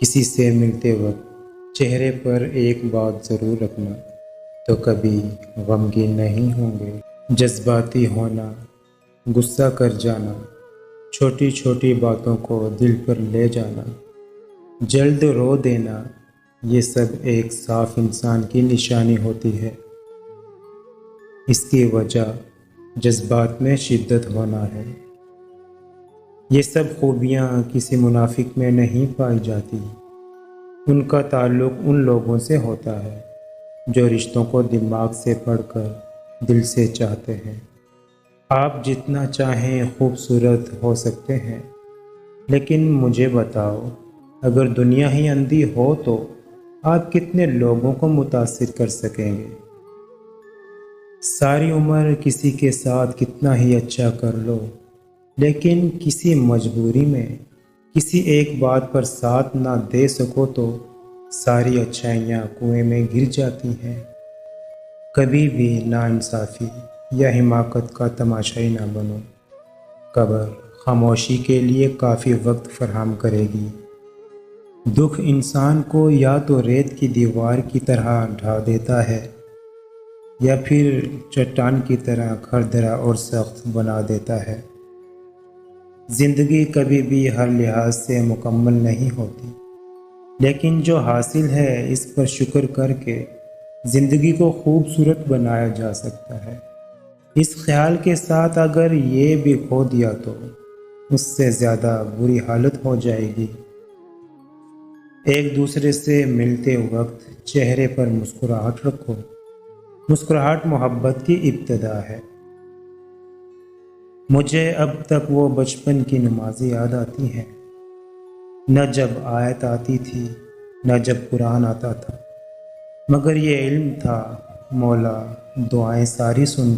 کسی سے ملتے وقت چہرے پر ایک بات ضرور رکھنا، تو کبھی غمگین نہیں ہوں گے۔ جذباتی ہونا، غصہ کر جانا، چھوٹی چھوٹی باتوں کو دل پر لے جانا، جلد رو دینا، یہ سب ایک صاف انسان کی نشانی ہوتی ہے۔ اس کی وجہ جذبات میں شدت ہونا ہے۔ یہ سب خوبیاں کسی منافق میں نہیں پائی جاتی۔ ان کا تعلق ان لوگوں سے ہوتا ہے جو رشتوں کو دماغ سے پڑھ کر دل سے چاہتے ہیں۔ آپ جتنا چاہیں خوبصورت ہو سکتے ہیں، لیکن مجھے بتاؤ، اگر دنیا ہی اندھی ہو تو آپ کتنے لوگوں کو متاثر کر سکیں گے؟ ساری عمر کسی کے ساتھ کتنا ہی اچھا کر لو، لیکن کسی مجبوری میں کسی ایک بات پر ساتھ نہ دے سکو تو ساری اچھائیاں کنویں میں گر جاتی ہیں۔ کبھی بھی ناانصافی یا حماقت کا تماشائی نہ بنو۔ قبر خاموشی کے لیے کافی وقت فراہم کرے گی۔ دکھ انسان کو یا تو ریت کی دیوار کی طرح ڈھا دیتا ہے یا پھر چٹان کی طرح کھردرا اور سخت بنا دیتا ہے۔ زندگی کبھی بھی ہر لحاظ سے مکمل نہیں ہوتی، لیکن جو حاصل ہے اس پر شکر کر کے زندگی کو خوبصورت بنایا جا سکتا ہے۔ اس خیال کے ساتھ اگر یہ بھی کھو دیا تو اس سے زیادہ بری حالت ہو جائے گی۔ ایک دوسرے سے ملتے وقت چہرے پر مسکراہٹ رکھو۔ مسکراہٹ محبت کی ابتدا ہے۔ مجھے اب تک وہ بچپن کی نمازیں یاد آتی ہیں، نہ جب آیت آتی تھی نہ جب قرآن آتا تھا، مگر یہ علم تھا مولا دعائیں ساری سن